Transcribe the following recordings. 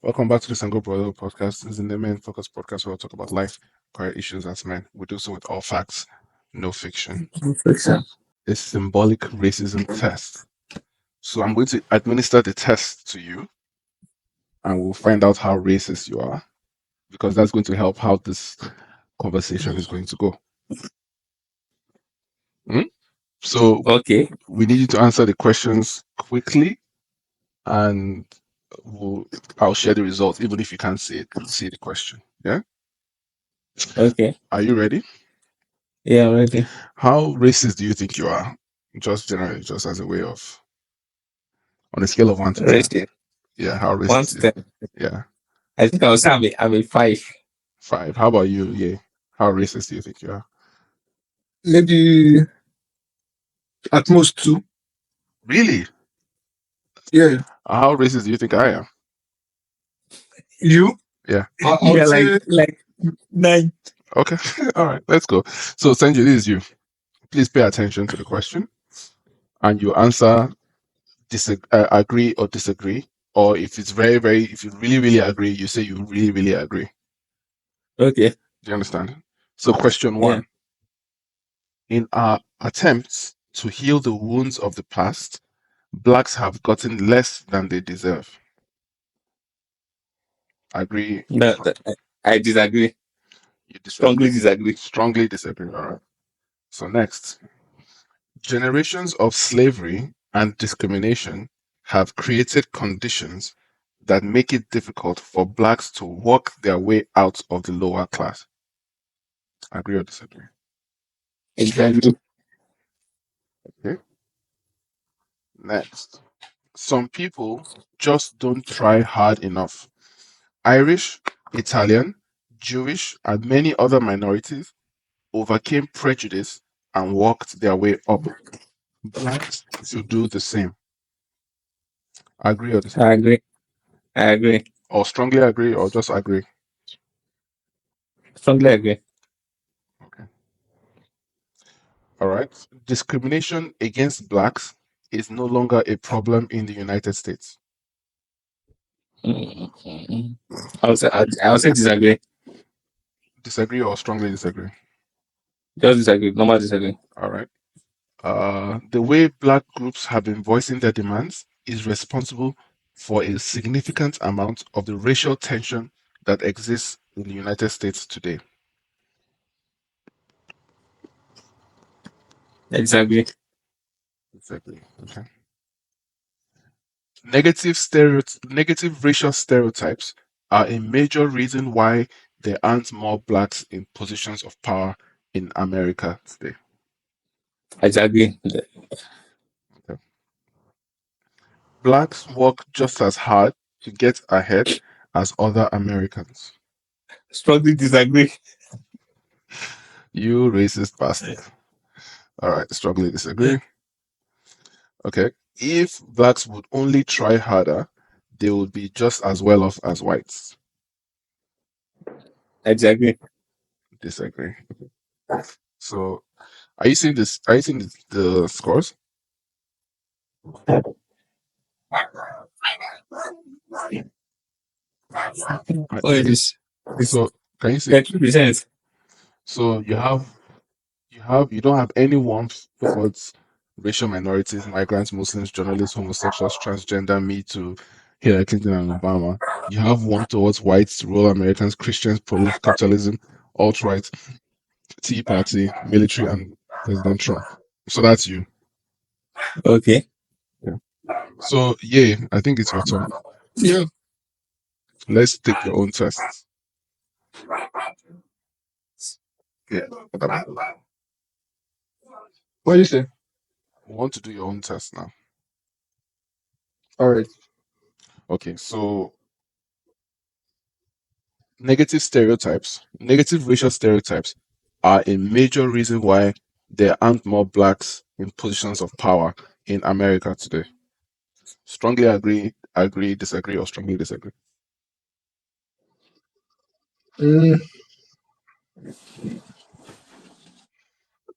Welcome back to the Sango Brotherhood podcast. This is the main focus podcast where we'll talk about life, current issues as men. We do so with all facts, no fiction. A symbolic racism test. So I'm going to administer the test to you, and we'll find out how racist you are, because that's going to help how this conversation is going to go. So Okay. we need you to answer the questions quickly, and I'll share the results, even if you can't see the question. Yeah. Okay. Are you ready? Yeah, I'm ready. How racist do you think you are? Just generally, just as a way of, on a scale of 1 to 10. Racist. Yeah, how 1 racist to do you 10. Yeah, I think I'll say I'm a 5. 5. How about you? Yeah, how racist do you think you are? Maybe at most 2. Really? Yeah. How racist do you think I am? You? Yeah. I Yeah, would say like 9. Okay. All right, let's go. So, Sanju, this is you. Please pay attention to the question, and you answer agree or disagree. Or if it's if you really, really agree, you say you really, really agree. Okay. Do you understand? So, question 1. In our attempts to heal the wounds of the past, blacks have gotten less than they deserve. Agree? No, I disagree. You Strongly disagree? disagree. Strongly disagree. All right. So next, generations of slavery and discrimination have created conditions that make it difficult for blacks to work their way out of the lower class. Agree or disagree? Exactly. Okay. Next, some people just don't try hard enough. Irish, Italian, Jewish, and many other minorities overcame prejudice and worked their way up. Blacks should do the same. Agree or disagree? I agree. I agree. Or strongly agree or just agree? Strongly agree. Okay. All right. Discrimination against blacks is no longer a problem in the United States. Mm. I'll say disagree. Disagree or strongly disagree? Just disagree. Normal disagree. All right. The way black groups have been voicing their demands is responsible for a significant amount of the racial tension that exists in the United States today. I disagree. Exactly. Okay. Negative racial stereotypes are a major reason why there aren't more blacks in positions of power in America today. I disagree. Okay. Blacks work just as hard to get ahead as other Americans. Strongly disagree. You racist bastard. All right, strongly disagree. Okay. If blacks would only try harder, they would be just as well off as whites. I disagree. Disagree. So, are you seeing this? Are you seeing the scores? What is this? So, can you see? 30%. So you don't have any warmth towards racial minorities, migrants, Muslims, journalists, homosexuals, transgender, Me Too, Hillary Clinton and Obama. You have warmth towards whites, rural Americans, Christians, pro capitalism, alt-right, Tea Party, military, and President Trump. So that's you. Okay. Yeah. So yeah, I think it's your turn. yeah. Let's take your own tests. Yeah. What do you say? We want to do your own test now. All right. Okay, so negative racial stereotypes are a major reason why there aren't more blacks in positions of power in America today. Strongly agree, disagree, or strongly disagree. Mm,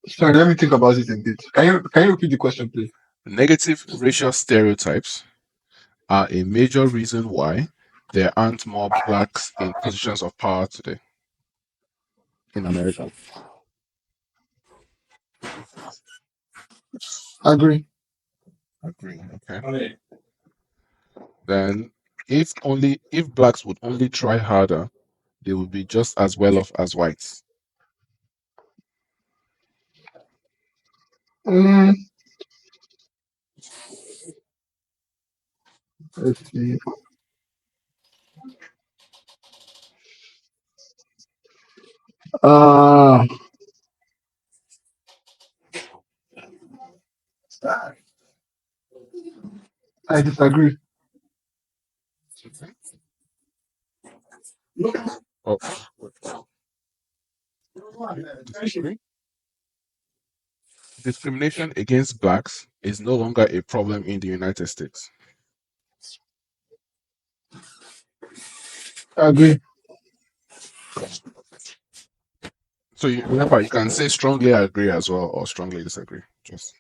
sorry, let me think about it a bit. Can you repeat the question, please? Negative racial stereotypes are a major reason why there aren't more blacks in positions of power today in America? Agree. Agree. Okay. Then if blacks would only try harder, they would be just as well off as whites. Mm, let's see. Uh, I disagree. Okay. Oh, disagree. Discrimination against blacks is no longer a problem in the United States. Agree. So remember, you can say strongly agree as well or strongly disagree, just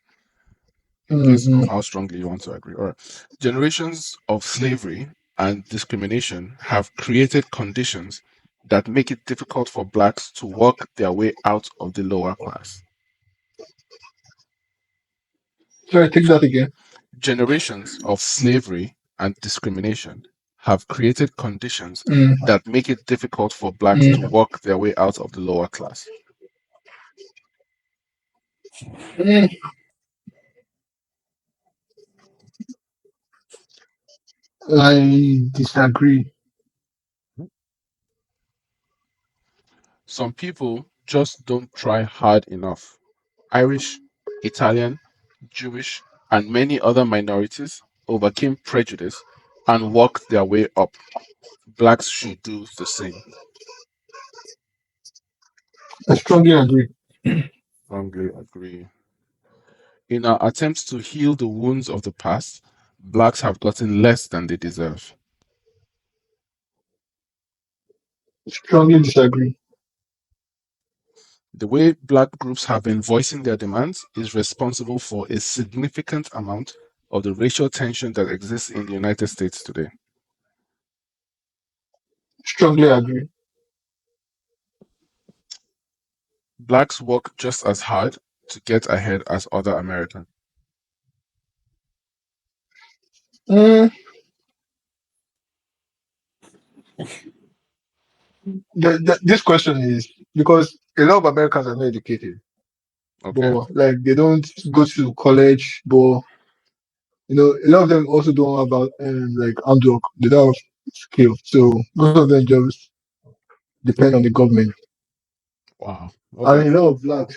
in case Mm-hmm. of how strongly you want to agree. All right. Generations of slavery and discrimination have created conditions that make it difficult for blacks to work their way out of the lower class. Sorry, take that again. Generations of slavery and discrimination have created conditions Mm, that make it difficult for blacks to mm, work their way out of the lower class. mm. I disagree. Some people just don't try hard enough. Irish, Italian, Jewish, and many other minorities overcame prejudice and worked their way up. Blacks should do the same. I strongly agree. Strongly agree. In our attempts to heal the wounds of the past, blacks have gotten less than they deserve. Strongly disagree. The way black groups have been voicing their demands is responsible for a significant amount of the racial tension that exists in the United States today. Strongly agree. Blacks work just as hard to get ahead as other Americans. Mm, this question is because a lot of Americans are not educated, Okay. but like they don't go to college, but a lot of them also don't have like handwork. They don't have skill, so most of them just depend on the government. Wow. And Okay. a lot of blacks,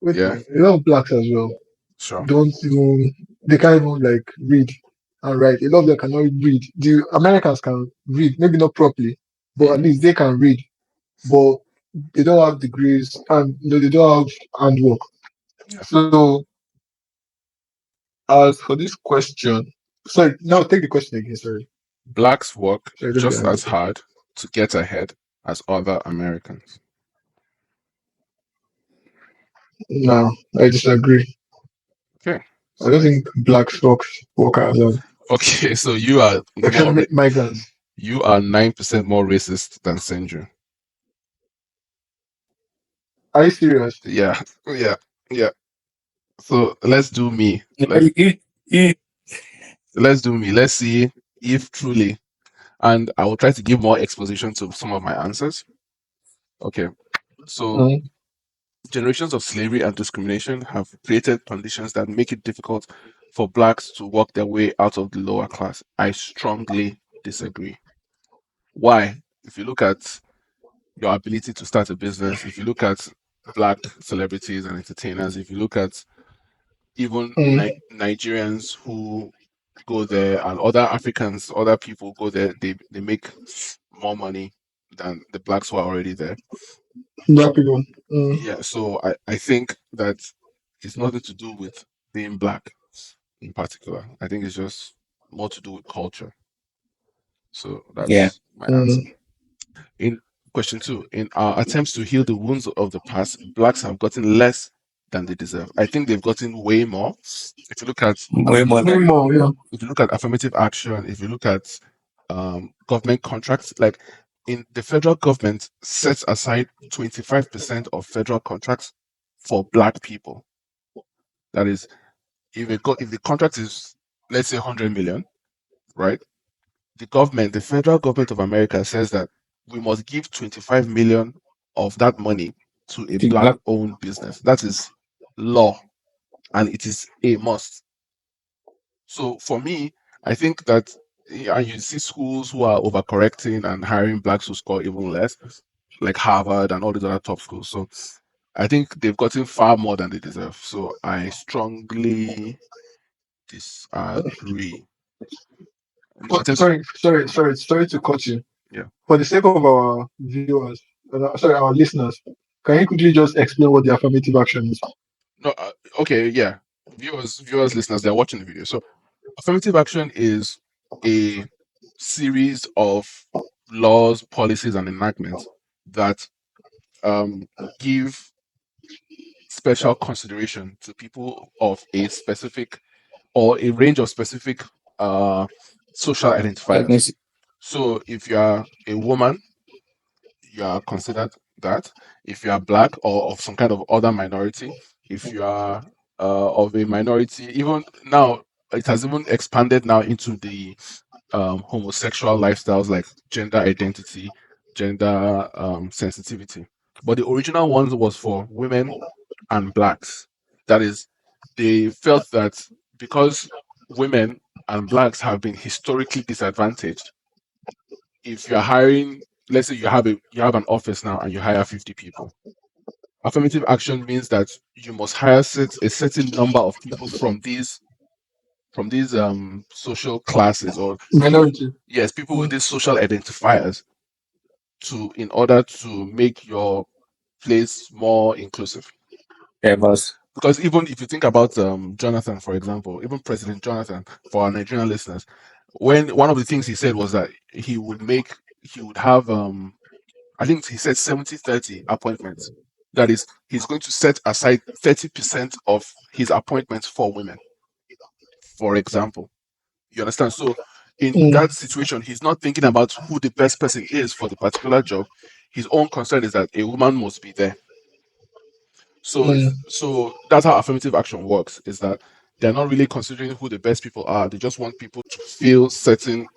wait, Yeah. a lot of blacks as well Sure. don't even they can't even like read and write. A lot of them cannot read. The Americans can read, maybe not properly, but at least they can read. But they don't have degrees and they don't have handwork. Yeah. So as for this question, sorry, now take the question again. Sorry, Blacks work sorry, let me just as answer. hard to get ahead as other Americans. No, I disagree. Okay. I don't think blacks work as hard. Okay, so you are Except more migrants. you are 9% more racist than Senju. Are you serious? Yeah, yeah, yeah. So let's do me. Let's do me. Let's see if truly, and I will try to give more exposition to some of my answers. Okay, so Mm, generations of slavery and discrimination have created conditions that make it difficult for blacks to work their way out of the lower class. I strongly disagree. Why? If you look at your ability to start a business, if you look at black celebrities and entertainers, if you look at even mm, Nigerians who go there and other Africans, other people go there, they make more money than the blacks who are already there. black people. Mm, Yeah, so I think that it's nothing to do with being black in particular. I think it's just more to do with culture. So Yeah. that's my answer. mm. In question two, in our attempts to heal the wounds of the past, blacks have gotten less than they deserve. I think they've gotten way more. If you look at Way more Way than more, yeah. if you look at affirmative action, if you look at government contracts. Like in the federal government sets aside 25% of federal contracts for Black people. That is, if the contract is, let's say, 100 million, right? The federal government of America says that we must give 25 million of that money to a Black-owned business. That is law, and it is a must. So for me, I think that, and you see schools who are overcorrecting and hiring Blacks who score even less, like Harvard and all these other top schools. So I think they've gotten far more than they deserve. So I strongly disagree. But sorry to cut you. Yeah. For the sake of our viewers, our listeners, can you quickly just explain what the affirmative action is? No, okay, yeah. Viewers, listeners, they're watching the video. So affirmative action is a series of laws, policies, and enactments that give special consideration to people of a specific or a range of specific social identifiers. So if you are a woman, you are considered that. If you are Black or of some kind of other minority, if you are of a minority, even now it has even expanded now into the homosexual lifestyles, like gender identity, gender sensitivity. But the original ones was for women and Blacks. That is, they felt that because women and Blacks have been historically disadvantaged, if you're hiring, let's say you have an office now and you hire 50 people, affirmative action means that you must hire a certain number of people from these social classes, or Minority. yes, people with these social identifiers, in order to make your place more inclusive. Yeah, boss. Because even if you think about Jonathan, for example, even President Jonathan, for our Nigerian listeners, when one of the things he said was that he would have I think he said 70-30 appointments. That is, he's going to set aside 30% of his appointments for women, for example. You understand? So in that situation, he's not thinking about who the best person is for the particular job. His own concern is that a woman must be there. So so that's how affirmative action works, is that they're not really considering who the best people are. They just want people to feel social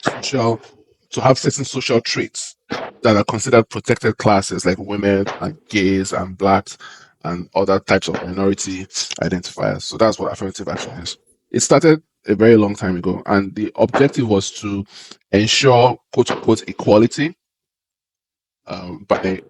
to have certain social traits that are considered protected classes, like women and gays and Blacks and other types of minority identifiers. So that's what affirmative action is. It started a very long time ago, and the objective was to ensure quote unquote equality by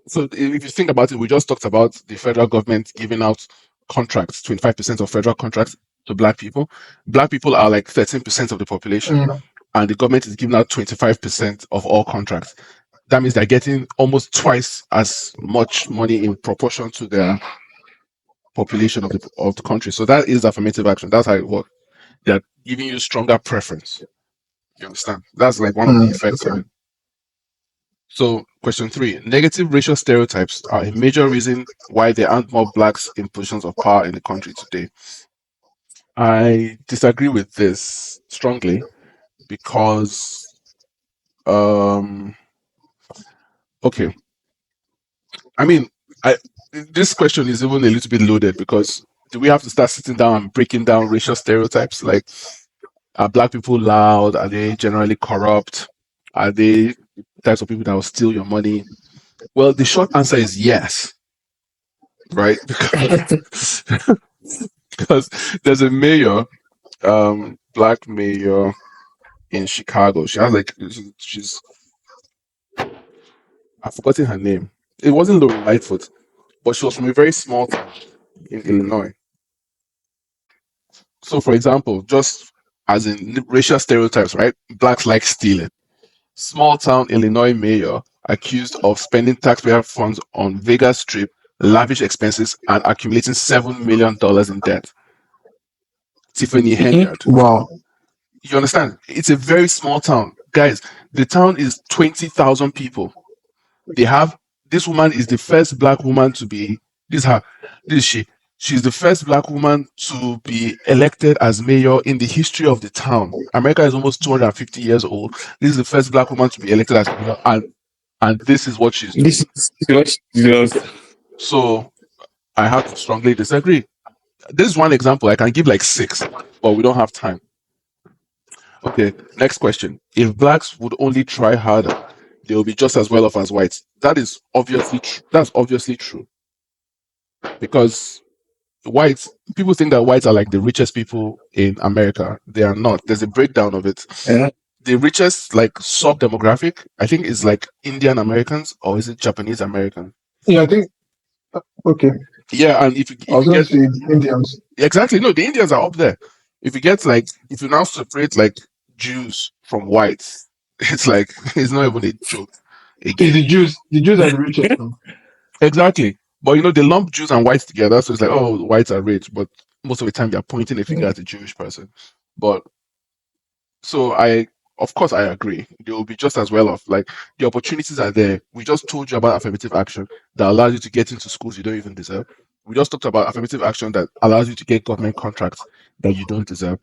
so if you think about it, we just talked about the federal government giving out contracts, 25% of federal contracts to Black people. Black people are like 13% of the population, and the government is giving out 25% of all contracts. That means they're getting almost twice as much money in proportion to their population of the country. So that is affirmative action. That's how it works. They're giving you stronger preference. You understand? That's like one of the effects of it. So, question 3. Negative racial stereotypes are a major reason why there aren't more Blacks in positions of power in the country today. I disagree with this strongly because, okay, I mean, this question is even a little bit loaded, because do we have to start sitting down and breaking down racial stereotypes? Like, are Black people loud? Are they generally corrupt? Are they types of people that will steal your money? Well, the short answer is yes, right? Because there's a mayor, Black mayor in Chicago. She has like she's I've forgotten her name. It wasn't Lori Lightfoot, but she was from a very small town in Illinois. So, for example, just as in racial stereotypes, right? Blacks like stealing. Small town Illinois mayor accused of spending taxpayer funds on Vegas Strip, lavish expenses, and accumulating $7 million in debt. Tiffany Henyard. Wow. You understand? It's a very small town. Guys, the town is 20,000 people. They have, this woman is the first Black woman to be, this is she, She's the first black woman to be elected as mayor in the history of the town. America is almost 250 years old. This is the first black woman to be elected as mayor, and this is what she's doing. This is what she does. So I have to strongly disagree. This is one example. I can give like 6, but we don't have time. Okay, next question. If blacks would only try harder, they will be just as well off as whites. That is obviously that's obviously true. Because whites, people think that whites are like the richest people in America. They are not. There's a breakdown of it. Yeah. The richest like sub demographic, I think, is like Indian Americans, or is it Japanese American? Yeah, I think. Okay. Yeah, and if I was you going get to say Indians. exactly, no, the Indians are up there. If you get like, if you now separate like Jews from whites, it's like it's not even a joke. It's Again, the Jews. The Jews are the richest now. exactly. But you know, they lump Jews and whites together, so it's like, oh, whites are rich, but most of the time they're pointing a finger at a Jewish person. But so of course, I agree. They will be just as well off. Like the opportunities are there. We just told you about affirmative action that allows you to get into schools you don't even deserve. We just talked about affirmative action that allows you to get government contracts that you don't deserve.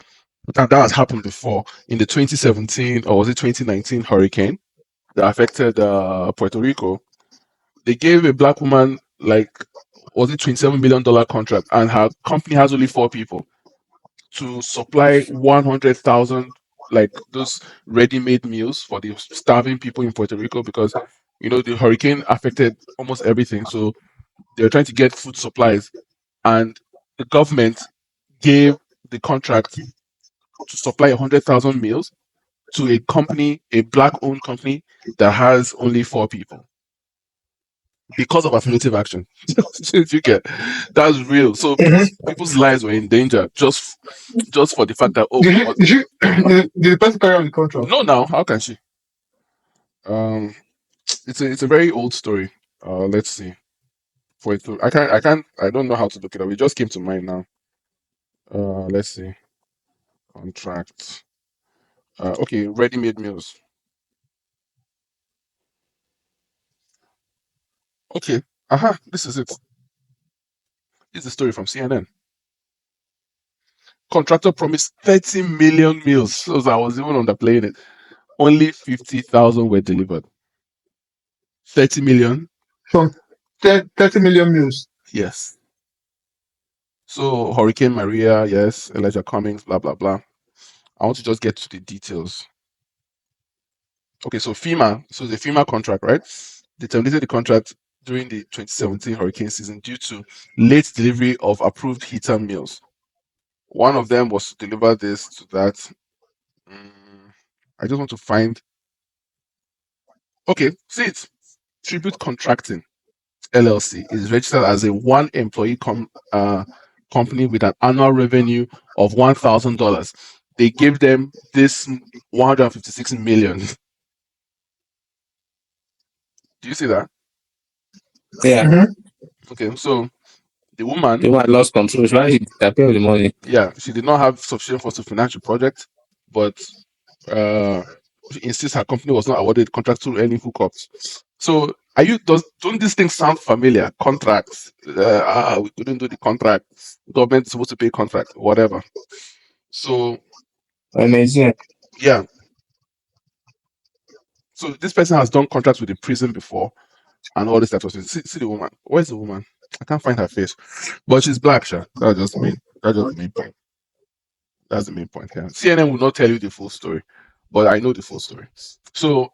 That has happened before in the 2017 or was it 2019 hurricane that affected Puerto Rico. They gave a black woman like was it $27 million contract, and her company has only 4 people to supply 100,000 like those ready-made meals for the starving people in Puerto Rico, because you know the hurricane affected almost everything. So they were trying to get food supplies, and the government gave the contract to supply 100,000 meals to a company, a black-owned company that has only 4 people, because of affirmative action. If you get, that's real. So people's lives were in danger just for the fact that Did the person carry on the contract? no, now how can she? It's a very old story. Let's see. For it to, I don't know how to look it up. It just came to mind now. Let's see. Contract. Okay, ready-made meals. Okay. Aha, this is it. This is the story from CNN. Contractor promised 30 million meals. So I was even underplaying it. Only 50,000 were delivered. 30 million? From 30 million meals. Yes. So Hurricane Maria, yes. Elijah Cummings, blah, blah, blah. I want to just get to the details. Okay, so FEMA, so the FEMA contract, right? They terminated the contract during the 2017 hurricane season due to late delivery of approved heater meals. One of them was to deliver this to that. I just want to find. Okay, see it. Tribute Contracting LLC is registered as a one-employee company with an annual revenue of $1,000. They gave them this 156 million. Do you see that? Yeah. Okay, so the woman, The one lost control. Why he disappear with the money? yeah, she did not have sufficient funds to finance the project, but she insists her company was not awarded contract through any hookups. So, don't these things sound familiar? Contracts. We couldn't do the contract. Government is supposed to pay contract, whatever. So, Amazing. yeah. So this person has done contracts with the prison before, and all this type of things. See the woman. Where's the woman? I can't find her face, but she's black, sure. That's just the main. That's just the main point. That's the main point here. CNN will not tell you the full story, but I know the full story. So,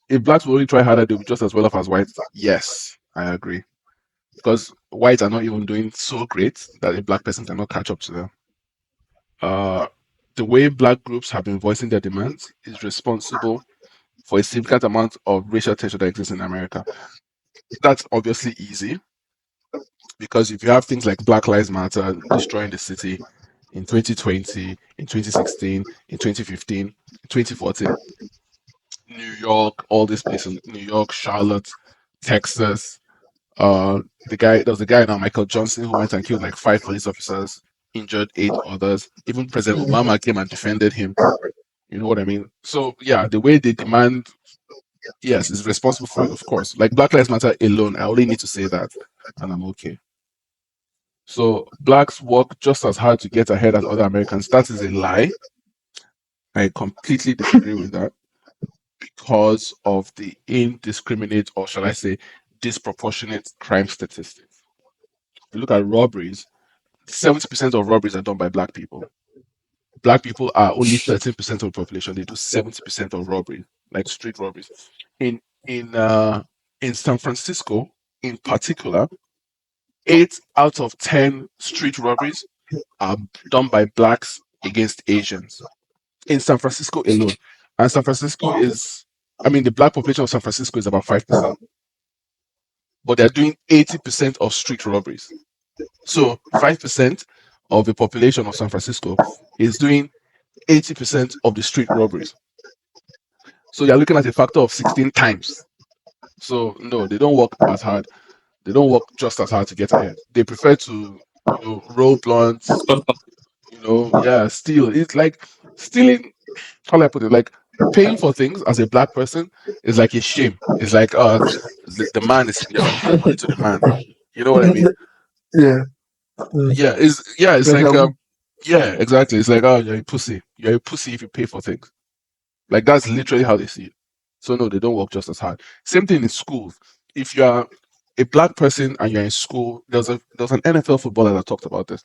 if blacks will only try harder, they'll be just as well off as whites. Yes, I agree. Because whites are not even doing so great that a black person cannot catch up to them. The way black groups have been voicing their demands is responsible for a significant amount of racial tension that exists in America. That's obviously easy because if you have things like Black Lives Matter destroying the city in 2020, in 2016, in 2015, 2014, New York, all these places, New York, Charlotte, Texas. There was a guy now, Michael Johnson, who went and killed like 5 police officers, injured 8 others. Even President Obama came and defended him. You know what I mean? So yeah, the way they demand, yes, is responsible for it, of course. Like Black Lives Matter alone, I only need to say that, and I'm okay. So blacks work just as hard to get ahead as other Americans. That is a lie. I completely disagree with that because of the indiscriminate, or shall I say, disproportionate crime statistics. If you look at robberies, 70% of robberies are done by black people. Black people are only 13% of the population. They do 70% of robberies, like street robberies. In in uh in San Francisco, in particular, 8 out of 10 street robberies are done by blacks against Asians in San Francisco alone. And San Francisco is, I mean, the black population of San Francisco is about 5%, but they're doing 80% of street robberies. So 5% of the population of San Francisco is doing 80% of the street robberies. So you're looking at a factor of 16 times. So no, they don't work as hard. They don't work just as hard to get ahead. They prefer to, roll blunts, yeah, steal. It's like stealing, how do I put it? Like paying for things as a black person is like a shame. It's like, the man is, you're going to give money to the man. You know what I mean? Yeah. It's like, Like, yeah, exactly. It's like, oh, you're a pussy. You're a pussy if you pay for things. Like that's literally how they see it. So no, they don't work just as hard. Same thing in schools. If you are a black person and you're in school, there's an NFL footballer that talked about this.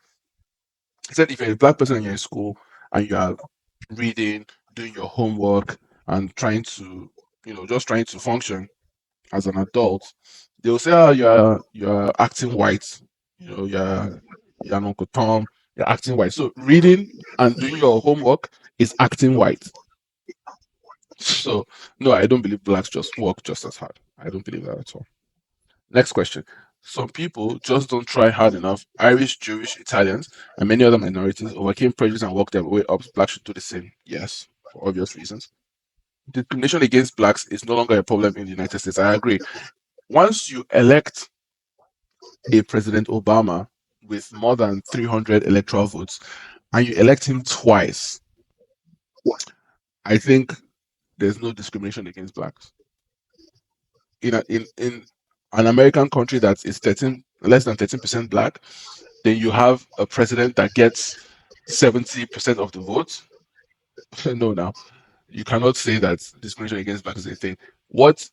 He said if you're a black person and you're in school and you are reading, doing your homework, and trying to, just trying to function as an adult, they'll say, oh, you're acting white. You're an Uncle Tom. You're acting white. So reading and doing your homework is acting white. So no, I don't believe blacks just work just as hard. I don't believe that at all. Next question. Some people just don't try hard enough. Irish, Jewish, Italians, and many other minorities overcame prejudice and worked their way up. Blacks should do the same. Yes, for obvious reasons. Discrimination against blacks is no longer a problem in the United States. I agree. Once you elect a President Obama with more than 300 electoral votes and you elect him twice, I think there's no discrimination against blacks. In an American country that is less than 13% black, then you have a president that gets 70% of the votes. No, now you cannot say that discrimination against blacks is a thing. What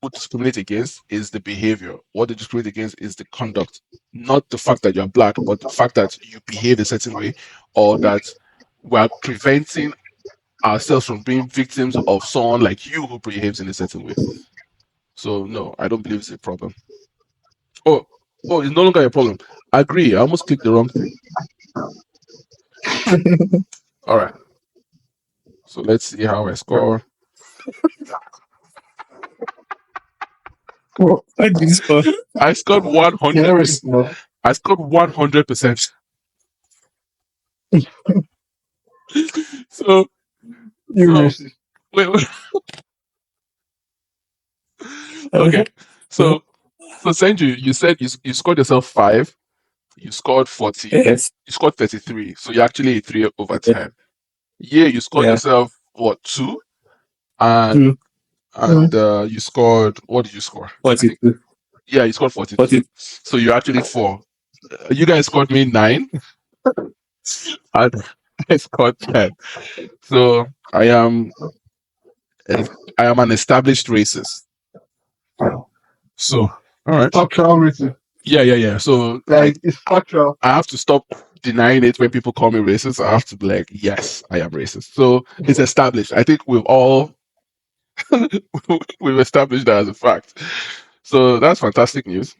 would discriminate against is the behavior. What they discriminate against is the conduct, not the fact that you're black, but the fact that you behave a certain way, or that we're preventing ourselves from being victims of someone like you who behaves in a certain way. So no, I don't believe it's a problem. Oh, it's no longer a problem. I agree. I almost clicked the wrong thing. All right. So let's see how I score. What did you score? I scored you 100. never know. I scored 100%. So You so racist. wait. Okay. So Senju, you said you scored yourself 5. You scored 40. Yes. You scored 33. So you're actually a 3/10. Yeah, you scored Yeah. yourself what, 2? And 2. you scored, what did you score? I think, 42. yeah, you scored 42. 40. So you're actually 4. You guys scored me 9, and I scored 10. So I am an established racist. So all right. Factual racist. Yeah. So Like, it's factual. I have to stop denying it when people call me racist. I have to be like, yes, I am racist. So it's established. I think we've all we've established that as a fact. So that's fantastic news.